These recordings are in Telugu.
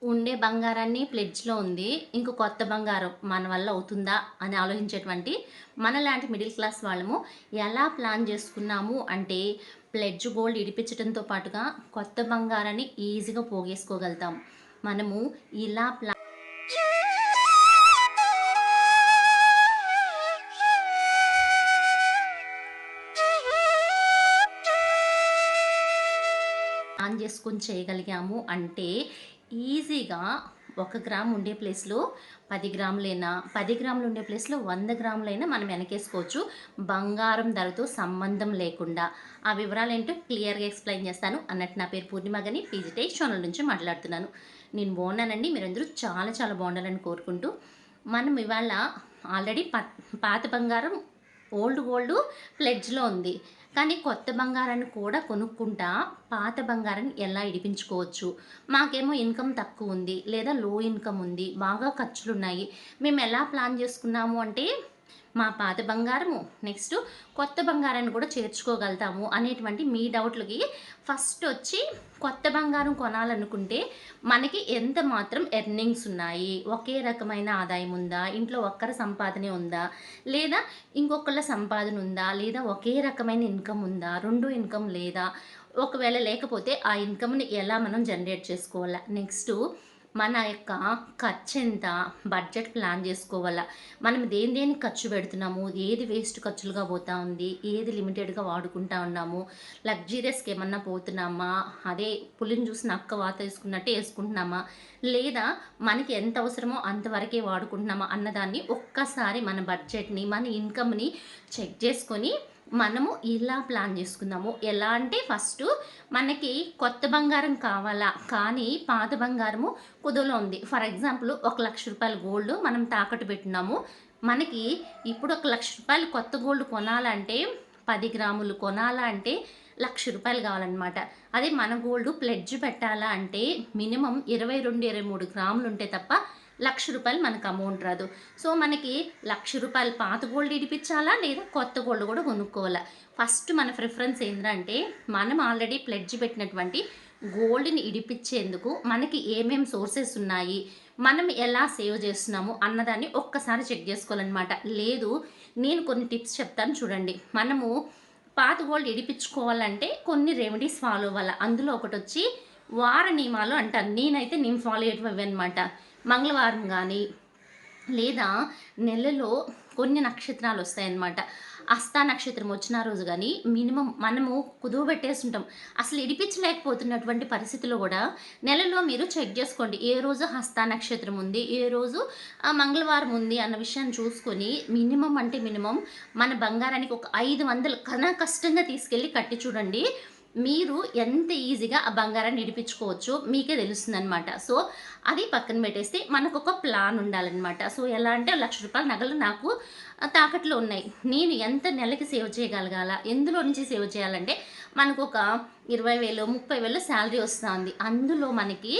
ఉండే బంగారాన్ని ప్లెడ్జ్‌లో ఉంది. ఇంక కొత్త బంగారం మన వల్ల అవుతుందా అని ఆలోచించేటువంటి మనలాంటి మిడిల్ క్లాస్ వాళ్ళము ఎలా ప్లాన్ చేసుకున్నాము అంటే, ప్లెడ్జ్ గోల్డ్ ఇడిపించడంతో పాటుగా కొత్త బంగారాన్ని ఈజీగా పోగేసుకోగలుగుతాం. మనము ఇలా ప్లాన్ చేసుకొని చేయగలిగాము అంటే, ఈజీగా 1 గ్రామ్ ఉండే ప్లేస్‌లో 10 గ్రాములైనా, 10 గ్రాములు ఉండే ప్లేస్‌లో 100 గ్రాములైనా మనం వెనకేసుకోవచ్చు. బంగారం ధరతో సంబంధం లేకుండా. ఆ వివరాలేంటో క్లియర్‌గా ఎక్స్‌ప్లెయిన్ చేస్తాను. అన్నట్టు నా పేరు పూర్ణిమ గాని పీజీటెక్ ఛానల్ నుంచి మాట్లాడుతున్నాను. నేను బాగున్నానండి. మీరందరూ చాలా చాలా బాగుండాలని కోరుకుంటూ, మనం ఇవాళ ఆల్రెడీ పాత బంగారం ఓల్డ్ గోల్డు ప్లెడ్జ్‌లో ఉంది. కానీ కొత్త బంగారాన్ని కూడా కొనుక్కుంటా పాత బంగారాన్ని ఎలా ఇడిపించుకోవచ్చు? మాకేమో ఇన్‌కమ్ తక్కువుంది, లేదా లో ఇన్‌కమ్ ఉంది, బాగా ఖర్చులున్నాయి. మేము ఎలా ప్లాన్ చేసుకున్నాము అంటే, మా పాత బంగారము, నెక్స్ట్ కొత్త బంగారాన్ని కూడా చేర్చుకోగలుగుతాము అనేటువంటి మీ డౌట్‌లకి ఫస్టొచ్చి కొత్త బంగారం కొనాలనుకుంటే మనకి ఎంత మాత్రం ఎర్నింగ్స్ ఉన్నాయి? ఒకే రకమైన ఆదాయం ఉందా? ఇంట్లో ఒక్కరి సంపాదనే ఉందా? లేదా ఇంకొకళ్ళ సంపాదన ఉందా? లేదా ఒకే రకమైన ఇన్‌కమ్ ఉందా? 2 ఇన్‌కమ్ లేదా? ఒకవేళ లేకపోతే ఆ ఇన్‌కమ్‌ని ఎలా మనం జనరేట్ చేసుకోవాలా? నెక్స్టు మన యొక్క ఖర్చెంత? Budget plan జేసుకోవాలా? మనం దేనికి ఖర్చు పెడుతున్నాము? ఏది వేస్ట్ ఖర్చులుగా పోతా ఉంది? ఏది లిమిటెడ్‌గా వాడుకుంటా ఉన్నాము? లగ్జూరియస్‌కి ఏమన్నా పోతున్నామా? అదే పులిని చూసి నక్క వాతేసుకున్నట్టు ఏసుకుంటున్నామా? లేదా మనకి ఎంత అవసరమో అంతవరకే వాడుకుంటున్నామా? అన్నదాన్ని ఒక్కసారి మన బడ్జెట్‌ని, మన ఇన్‌కమ్‌ని చెక్ చేసుకొని మనము ఇలా ప్లాన్ చేసుకుందాము. ఎలా అంటే ఫస్టు మనకి కొత్త బంగారం కావాలా? కానీ పాత బంగారము కుదువలో ఉంది. ఫర్ ఎగ్జాంపుల్ ఒక రూ. 1,00,000 గోల్డ్ మనం తాకట్టు పెట్టినాము. మనకి ఇప్పుడు ఒక రూ. 1,00,000 కొత్త గోల్డ్ కొనాలంటే 10 గ్రాములు కొనాలా అంటే రూ. 1,00,000 కావాలనమాట. అదే మన గోల్డ్ ప్లెడ్జ్ పెట్టాలా అంటే మినిమమ్ 22, 23 గ్రాములు ఉంటే తప్ప రూ. 1,00,000 మనకు అమౌంట్ రాదు. సో, మనకి రూ. 1,00,000 పాత గోల్డ్ ఇడిపించాలా? లేదా కొత్త గోల్డ్ కూడా కొనుక్కోవాలా? ఫస్ట్ మన ప్రిఫరెన్స్ ఏంటంటే, మనం ఆల్రెడీ ప్లెడ్జ్ పెట్టినటువంటి గోల్డ్‌ని ఇడిపించేందుకు మనకి ఏమేం సోర్సెస్ ఉన్నాయి? మనం ఎలా సేవ్ చేస్తున్నాము? అన్నదాన్ని ఒక్కసారి చెక్ చేసుకోవాలనమాట. లేదు, నేను కొన్ని టిప్స్ చెప్తాను చూడండి. మనము పాత గోల్డ్ ఇడిపించుకోవాలంటే కొన్ని రెమెడీస్ ఫాలో అవ్వాల. అందులో ఒకటొచ్చి వార నియమాలు అంటాను. నేను ఫాలో అయ్యేటివన్నమాట. మంగళవారం గానీ, లేదా నెలలో కొన్ని నక్షత్రాలొస్తాయన్నమాట. హస్తా నక్షత్రం వచ్చిన రోజు గానీ, మినిమమ్ మనము కుదువ పెట్టేసుంటాం. అసలు ఇడిపించలేకపోతున్నటువంటి పరిస్థితిలో గూడా నెలలో మీరు చెక్ జేసుకోండి. ఏ రోజు హస్తా నక్షత్రం ఉంది, ఏ రోజు మంగళవారం ఉంది అన్న విషయాన్ని చూసుకొని మినిమమ్ అంటే మినిమమ్ మన బంగారానికి ఒక 500 కష్టంగా తీసుకెళ్ళి కట్టి చూడండి. మీరు ఎంత ఈజీగా ఆ బంగారాన్ని ఇడిపించుకోవచ్చో మీకే తెలుస్తుందనమాట. సో, అది పక్కన పెట్టేస్తే మనకొక ప్లాన్ ఉండాలనమాట. సో, ఎలా అంటే రూ. 1,00,000 నగలు నాకు తాకట్టులో ఉన్నాయి. నేను ఎంత నెలకి సేవ్ చేయగలగాల? ఎందులో నుంచి సేవ్ చేయాలంటే మనకొక 20,000, 30,000 శాలరీ వస్తాంది. అందులో మనకి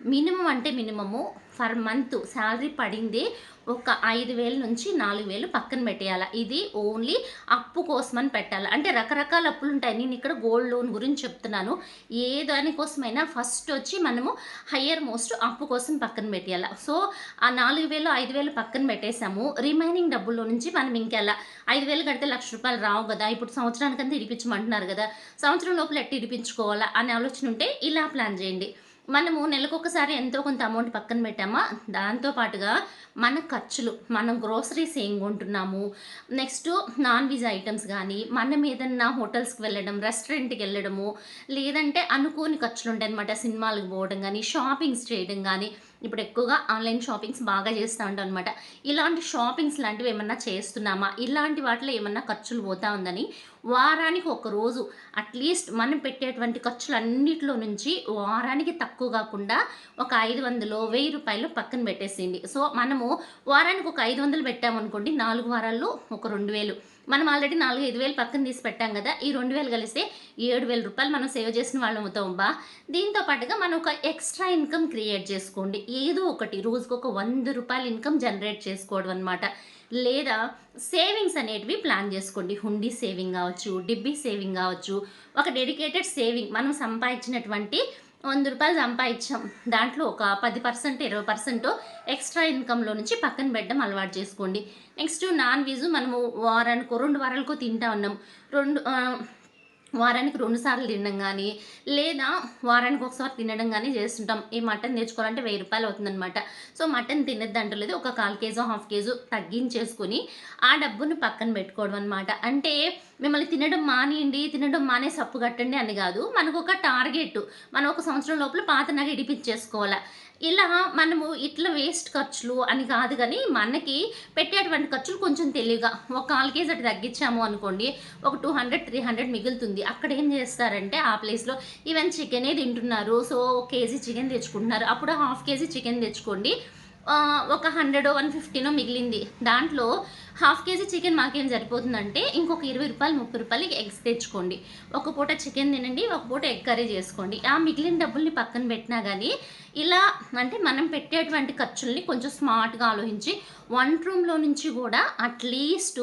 మినిమమ్ అంటే మినిమము ఫర్ మంత్ శాలరీ పడిందే ఒక 5,000 నుంచి 4,000 పక్కన పెట్టేయాల. ఇది ఓన్లీ అప్పు కోసమని పెట్టాలి. అంటే రకరకాల అప్పులుంటాయి. నేనిక్కడ గోల్డ్ లోన్ గురించి చెప్తున్నాను. ఏ దానికోసమైనా ఫస్ట్ వచ్చి మనము హయ్యర్ మోస్ట్ అప్పు కోసం పక్కన పెట్టేయాల. సో, ఆ 4,000, 5,000 పక్కన పెట్టేసాము. రిమైనింగ్ డబ్బుల్లో నుంచి మనం ఇంకెలా 5,000 కడితే రూ. 1,00,000 రావు గదా! ఇప్పుడు సంవత్సరానికంతా ఇడిపించమంటున్నారు గదా! సంవత్సరం లోపల ఎట్ట ఇడిపించుకోవాలా అనే ఆలోచన ఉంటే ఇలా ప్లాన్ చేయండి. మనము నెలకొకసారి ఎంతో కొంత అమౌంట్ పక్కన పెట్టామా, దాంతో పాటుగా మన ఖర్చులు, మనం గ్రోసరీస్ ఏం కొంటున్నాము, నెక్స్టు నాన్ వెజ్ ఐటెమ్స్ గానీ, మనం ఏదన్నా హోటల్స్‌కి వెళ్ళడం, రెస్టారెంట్‌కెళ్ళడము, లేదంటే అనుకోని ఖర్చులుంటాయనమాట. సినిమాలకు పోవడం గానీ, షాపింగ్స్ చేయడం గానీ, ఇప్పుడు ఎక్కువగా ఆన్‌లైన్ షాపింగ్స్ బాగా చేస్తా ఉంటామనమాట. ఇలాంటి షాపింగ్స్ లాంటివి ఏమన్నా చేస్తున్నామా? ఇలాంటి వాటిలో ఏమన్నా ఖర్చులు పోతా ఉందని వారానికి ఒక రోజు అట్‌లీస్ట్ మనం పెట్టేటువంటి ఖర్చులన్నిట్లో నుంచి వారానికి తక్కువ గాకుండా ఒక 500, రూ. 1,000 పక్కన పెట్టేసేయండి. సో, మనము వారానికి ఒక 500 పెట్టామనుకోండి, 4 వారాల్లో ఒక 2,000. మనం ఆల్రెడీ 4, 5,000 పక్కన తీసి పెట్టాం గదా! ఈ 2,000 కలిస్తే రూ. 7,000 మనం సేవ్ చేసిన వాళ్ళమవుతాం అబ్బా! దీంతో పాటుగా మనం ఒక ఎక్స్‌ట్రా ఇన్‌కమ్ క్రియేట్ చేసుకోండి. ఏదో ఒకటి రోజుకొక రూ. 100 ఇన్‌కమ్ జనరేట్ చేసుకోవడం అనమాట. లేదా సేవింగ్స్ అనేటివి ప్లాన్ జేసుకోండి. హుండీ సేవింగ్ గావచ్చు, డిబ్బీ సేవింగ్ గావచ్చు, ఒక డెడికేటెడ్ సేవింగ్ మనం సంపాదించినటువంటి రూ. 100 సంపాదించాం. దాంట్లో ఒక 10%, 20% ఎక్స్‌ట్రా ఇన్‌కమ్‌లో నుంచి పక్కన పెట్టడం అలవాటు చేసుకోండి. నెక్స్ట్ నాన్ వెజ్ మనము వారానికో, 2 వారాలకో తింటా ఉన్నాం. 2 వారానికి 2 సార్లు తినడం గానీ, లేదా వారానికి ఒకసారి తినడం గానీ చేస్తుంటాం. ఈ మటన్ తెచ్చుకోవాలంటే రూ. 1000 అవుతుందనమాట. సో, మటన్ తినొద్దంటలేదు. ఒక 1/4 కేజో, హాఫ్ కేజో తగ్గించేసుకొని, ఆ డబ్బుని పక్కన పెట్టుకోవడం అనమాట. అంటే మిమ్మల్ని తినడం మానేయండి, తినడం మానేసి అప్పు కట్టండి అని గాదు. మనకొక టార్గెట్. మనం ఒక సంవత్సరం లోపల పాత నగ ఇడిపించేసుకోవాల. ఇలా మనము ఇట్లా వేస్ట్ ఖర్చులు అని కాదు గానీ, మనకి పెట్టేటువంటి ఖర్చులు కొంచెం తెలివిగా ఒక 4 కేజీ అటు తగ్గించాము అనుకోండి, ఒక 200, 300 మిగులుతుంది. అక్కడేం చేస్తారంటే ఆ ప్లేస్‌లో ఈవెన్ చికెనే తింటున్నారు. సో, ఒక కేజీ చికెన్ తెచ్చుకుంటున్నారు. అప్పుడు హాఫ్ కేజీ చికెన్ తెచ్చుకోండి. ఒక 100 150 మిగిలింది. దాంట్లో హాఫ్ కేజీ చికెన్ మాకేం సరిపోతుందంటే, ఇంకొక రూ. 20, రూ. 30 ఎగ్స్ తెచ్చుకోండి. ఒక పూట చికెన్ తినండి, ఒక పూట ఎగ్ కర్రీ చేసుకోండి. ఆ మిగిలిన డబ్బుల్ని పక్కన పెట్టినా గానీ, ఇలా అంటే మనం పెట్టేటువంటి ఖర్చుల్ని కొంచెం స్మార్ట్‌గా ఆలోచించి, వంట రూమ్‌లో నుంచి గూడా అట్‌లీస్ట్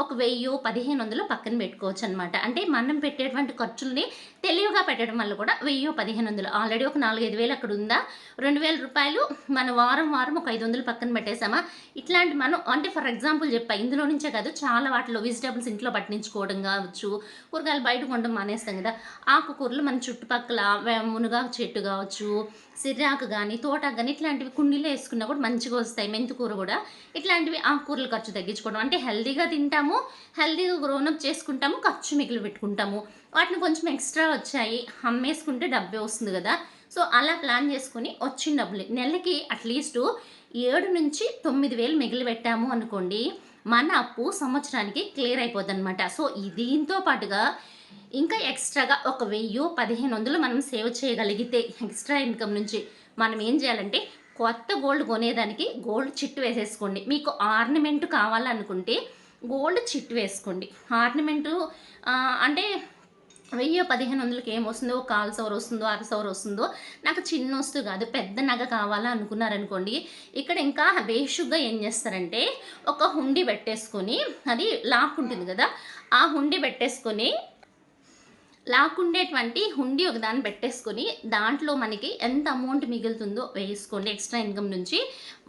ఒక 1000, 1500 పక్కన పెట్టుకోవచ్చనమాట. అంటే మనం పెట్టేటువంటి ఖర్చుల్ని తెలివిగా పెట్టడం వల్ల కూడా 1000, 1500 ఆల్రెడీ ఒక 4, 5,000 అక్కడ ఉందా, రూ. 2000 మనం వారం, వారం ఒక 500 పక్కన పెట్టేసామా, ఇట్లాంటి మనం అంటే ఫర్ ఎగ్జాంపుల్ చెప్పా. ఇందులో నుంచే కాదు చాలా వాటిలో వెజిటబుల్స్ ఇంట్లో పట్టించుకోవడం కావచ్చు, కూరగాయలు బయట కొనడం మానేస్తాం కదా! ఆకుకూరలు మన చుట్టుపక్కల మునగాకు చెట్టు కావచ్చు, సిర్రాకు గానీ, తోటాకు గానీ ఇట్లాంటివి కుండీలో ఏసుకున్నా కూడా మంచిగా వస్తాయి. మెంతి కూర గూడా. ఇట్లాంటివి ఆకుకూరల ఖర్చు తగ్గించుకోవడం. అంటే హెల్తీగా తింటాము, హెల్తీగా గ్రోనప్ చేసుకుంటాము, ఖర్చు మిగిలి పెట్టుకుంటాము. వాటిని కొంచెం ఎక్స్‌ట్రా వచ్చాయి, అమ్మేసుకుంటే డబ్బే వస్తుంది గదా! సో, అలా ప్లాన్ చేసుకొని వచ్చిన డబ్బులు నెలకి అట్‌లీస్టు 7,000-9,000 మిగిలి పెట్టాము అనుకోండి, మన అప్పు సంవత్సరానికి క్లియర్ అయిపోద్దనమాట. సో, దీంతో పాటుగా ఇంకా ఎక్స్‌ట్రాగా ఒక 1000, 1500 మనం సేవ్ చేయగలిగితే ఎక్స్‌ట్రా ఇన్‌కమ్ నుంచి మనం ఏం చేయాలంటే, కొత్త గోల్డ్ కొనేదానికి గోల్డ్ చిట్ వేసేసుకోండి. మీకు ఆర్నమెంట్ కావాలనుకుంటే గోల్డ్ చిట్ వేసుకోండి. ఆర్నమెంటు అంటే 1000, 1500కి ఏమొస్తుందో, ఒక కాలు సవర వస్తుందో, అర సవర వస్తుందో, నాకు చిన్న వస్తువు కాదు పెద్ద నగ కావాలా అనుకున్నారనుకోండి, ఇక్కడ ఇంకా బేషుగ్గా ఏం చేస్తారంటే, ఒక హుండీ పెట్టేసుకొని, అది లాక్ ఉంటుంది కదా! ఆ హుండీ పెట్టేసుకొని లాక్కుండేటువంటి హుండీ ఒకదాన్ని పెట్టేసుకొని, దాంట్లో మనకి ఎంత అమౌంట్ మిగులుతుందో వేసుకోండి ఎక్స్‌ట్రా ఇన్‌కమ్ నుంచి.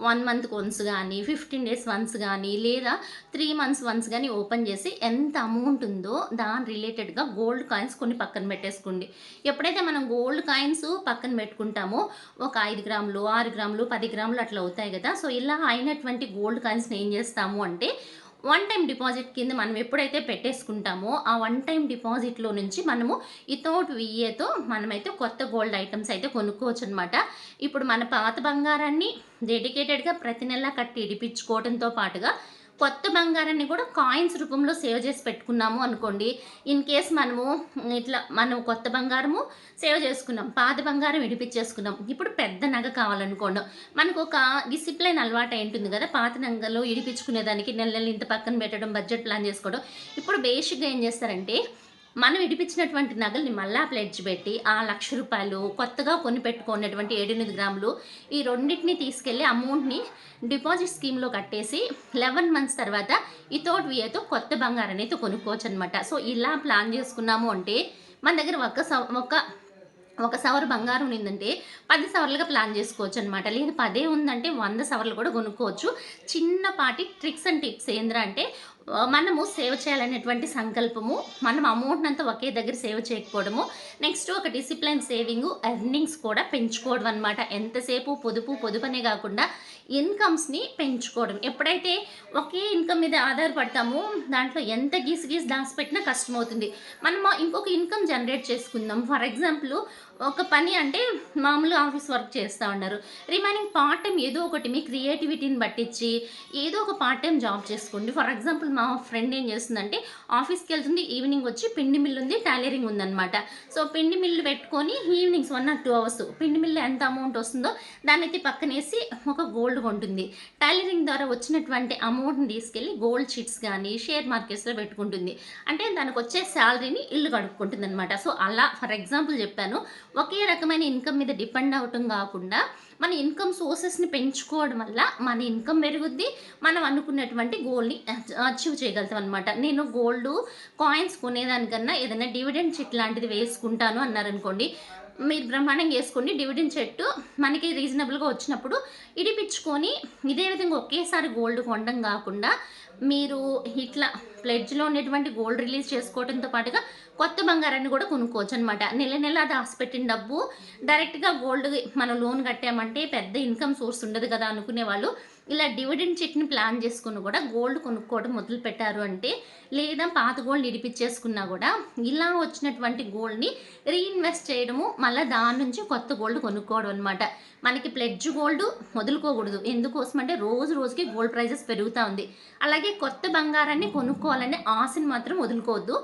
1 మంత్‌కి వన్స్ గానీ, 15 డేస్ వన్స్ గానీ, లేదా 3 మంత్స్ వన్స్ గానీ ఓపెన్ చేసి ఎంత అమౌంట్ ఉందో దాని రిలేటెడ్‌గా గోల్డ్ కాయిన్స్ కొన్ని పక్కన పెట్టేసుకోండి. ఎప్పుడైతే మనం గోల్డ్ కాయిన్స్ పక్కన పెట్టుకుంటామో, ఒక 5 గ్రాములు, 6 గ్రాములు, 10 గ్రాములు అట్లా అవుతాయి గదా! సో, ఇలా అయినటువంటి గోల్డ్ కాయిన్స్‌ని ఏం చేస్తాము అంటే, వన్ టైమ్ డిపాజిట్ కింద మనం ఎప్పుడైతే పెట్టేసుకుంటామో, ఆ వన్ టైమ్ డిపాజిట్‌లో నుంచి మనము వితౌట్ వీఏతో మనమైతే కొత్త గోల్డ్ ఐటెమ్స్ అయితే కొనుక్కోవచ్చనమాట. ఇప్పుడు మన పాత బంగారాన్ని డెడికేటెడ్‌గా ప్రతి నెల కట్టి ఇడిపించుకోవడంతో పాటుగా, కొత్త బంగారాన్ని కూడా కాయిన్స్ రూపంలో సేవ్ చేసి పెట్టుకున్నాము అనుకోండి. ఇన్ కేస్ మనము ఇట్లా మనం కొత్త బంగారము సేవ్ చేసుకున్నాం, పాత బంగారం ఇడిపించేసుకున్నాం. ఇప్పుడు పెద్ద నగ కావాలనుకోండి, మనకొక డిసిప్లిన్ అలవాటై ఉంటుంది గదా! పాత నగలు ఇడిపించుకునేదానికి నెల నెల ఇంత పక్కన పెట్టడం, బడ్జెట్ ప్లాన్ చేసుకోవడం. ఇప్పుడు బేసిక్‌గా ఏం చేస్తారంటే, మనం ఇడిపించినటువంటి నగల్ని మళ్ళా ప్లెడ్జ్ పెట్టి, ఆ రూ. 1,00,000 కొత్తగా కొనిపెట్టుకున్నటువంటి 7, 8 గ్రాములు ఈ రెండిటిని తీసుకెళ్ళి అమౌంట్‌ని డిపాజిట్ స్కీమ్‌లో కట్టేసి 11 మంత్స్ తర్వాత వితౌట్ వీఏతో కొత్త బంగారాన్నయితే కొనుక్కోవచ్చనమాట. సో, ఇలా ప్లాన్ చేసుకున్నాము అంటే, మన దగ్గర ఒక సవరు బంగారం ఉన్నిందంటే 10 సవర్లుగా ప్లాన్ చేసుకోవచ్చనమాట. లేదు 10 ఉందంటే 100 సవర్లు కూడా కొనుక్కోవచ్చు. చిన్నపాటి ట్రిక్స్ అండ్ టిప్స్ ఏందిరా అంటే, మనము సేవ్ చేయాలనేటువంటి సంకల్పము, మనం అమౌంట్‌నంతా ఒకే దగ్గర సేవ్ చేయకపోవడము, నెక్స్ట్ ఒక డిసిప్లిన్ సేవింగు, ఎర్నింగ్స్ కూడా పెంచుకోవడం అనమాట. ఎంతసేపు పొదుపనే గాకుండా ఇన్‌కమ్స్‌ని పెంచుకోవడం. ఎప్పుడైతే ఒకే ఇన్‌కమ్ మీద ఆధారపడతామో, దాంట్లో ఎంత గీసి దాసిపెట్టినా కష్టమవుతుంది. మనము ఇంకొక ఇన్‌కమ్ జనరేట్ చేసుకుందాం. ఫర్ ఎగ్జాంపుల్ ఒక పని అంటే మామూలుగా ఆఫీస్ వర్క్ చేస్తా ఉన్నారు. రిమైనింగ్ పార్ట్ టైమ్ ఏదో ఒకటి మీ క్రియేటివిటీని బట్టిచ్చి ఏదో ఒక పార్ట్ టైమ్ జాబ్ చేసుకోండి. ఫర్ ఎగ్జాంపుల్ మా ఫ్రెండ్ ఏం చేస్తుందంటే, ఆఫీస్‌కెళ్తుంది, ఈవినింగ్ వచ్చి పిండి మిల్ ఉంది, టైలరింగ్ ఉందనమాట. సో, పిండి మిల్లు పెట్టుకొని ఈవినింగ్స్ 1 ఆర్ 2 అవర్స్ పిండి మిల్‌లో ఎంత అమౌంట్ వస్తుందో దాన్నైతే పక్కనేసి ఒక గోల్డ్ కొంటుంది. టైలరింగ్ ద్వారా వచ్చినటువంటి అమౌంట్‌ని తీసుకెళ్ళి గోల్డ్ చిట్స్ గానీ, షేర్ మార్కెట్స్‌లో పెట్టుకుంటుంది. అంటే దానికొచ్చే సాలరీని ఇల్లు గడుపుకుంటుందనమాట. సో, అలా ఫర్ ఎగ్జాంపుల్ చెప్పాను. ఒకే రకమైన ఇన్‌కమ్ మీద డిపెండ్ అవ్వటం గాకుండా, మన ఇన్‌కమ్ సోర్సెస్‌ని పెంచుకోవడం వల్ల మన ఇన్‌కమ్ పెరుగుద్ది. మనం అనుకున్నటువంటి గోల్‌ని అచీవ్ చేయగలుగుతాం అనమాట. నేను గోల్డు కాయిన్స్ కొనేదానికన్నా ఏదైనా డివిడెండ్ చిట్ లాంటిది వేసుకుంటాను అన్నారనుకోండి, మీరు బ్రహ్మాండంగా ఏసుకోండి. డివిడెండ్ చెట్టు మనకి రీజనబుల్‌గా వచ్చినప్పుడు ఇడిపించుకొని, ఇదే విధంగా ఒకేసారి గోల్డ్ కొనడం గాకుండా, మీరు ఇట్లా ప్లెడ్జ్‌లో ఉన్నటువంటి గోల్డ్ రిలీజ్ చేసుకోవడంతో పాటుగా కొత్త బంగారాన్ని గూడా కొనుక్కోవచ్చనమాట. నెల నెల దాసిపెట్టిన డబ్బు డైరెక్ట్‌గా గోల్డ్‌కి మనం లోన్ కట్టామంటే పెద్ద ఇన్‌కమ్ సోర్స్ ఉండదు కదా అనుకునేవాళ్ళు, ఇలా డివిడెండ్ చెట్‌ని ప్లాన్ చేసుకొని గూడా గోల్డ్ కొనుక్కోవడం మొదలుపెట్టారు అంటే, లేదా పాత గోల్డ్ ఇడిపించేసుకున్నా గూడా, ఇలా వచ్చినటువంటి గోల్డ్‌ని రీఇన్వెస్ట్ చేయడము, మళ్ళా దాని నుంచి కొత్త గోల్డ్ కొనుక్కోవడం అనమాట. మనకి ప్లెడ్జ్ గోల్డ్ వదులుకోకూడదు. ఎందుకోసమంటే రోజు రోజుకి గోల్డ్ ప్రైజెస్ పెరుగుతా ఉంది. అలాగే కొత్త బంగారాన్ని కొనుక్కోవాలనే ఆశను మాత్రం వదులుకోవద్దు.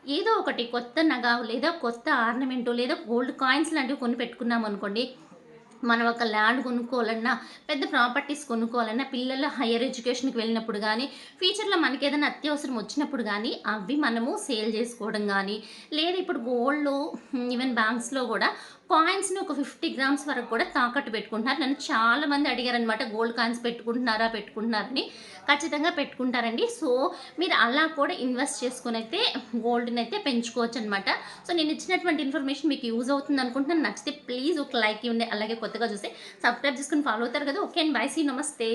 ఏదో ఒకటి కొత్త నగ లేదా కొత్త ఆర్నమెంటో లేదా గోల్డ్ కాయిన్స్ లాంటివి కొని పెట్టుకున్నామనుకోండి, మనం ఒక ల్యాండ్ కొనుక్కోవాలన్నా, పెద్ద ప్రాపర్టీస్ కొనుక్కోవాలన్నా, పిల్లల హైయర్ ఎడ్యుకేషన్‌కి వెళ్ళినప్పుడు గానీ, ఫ్యూచర్‌లో మనకేదైనా అత్యవసరం వచ్చినప్పుడు గానీ, అవి మనము సేల్ జేసుకోవడం గానీ, లేదా ఇప్పుడు గోల్డ్‌లో ఈవెన్ బ్యాంక్స్‌లో గూడా కాయిన్స్‌ని ఒక 50 గ్రామ్స్ వరకు కూడా తాకట్టు పెట్టుకుంటున్నారు. నన్ను చాలామంది అడిగారనమాట, గోల్డ్ కాయిన్స్ పెట్టుకుంటున్నారా? పెట్టుకుంటున్నారని. ఖచ్చితంగా పెట్టుకుంటారండి. సో, మీరు అలా కూడా ఇన్వెస్ట్ చేసుకొనైతే గోల్డ్‌నైతే పెంచుకోవచ్చనమాట. సో, నేనిచ్చినటువంటి ఇన్ఫర్మేషన్ మీకు యూజ్ అవుతుందనుకుంటున్నాను. నచ్చితే ప్లీజ్ ఒక లైక్ ఇవ్వండి. అలాగే కొత్తగా చూస్తే సబ్స్క్రైబ్ చేసుకొని ఫాలో అవుతారు కదా! ఓకే అండి. బై. See you. నమస్తే.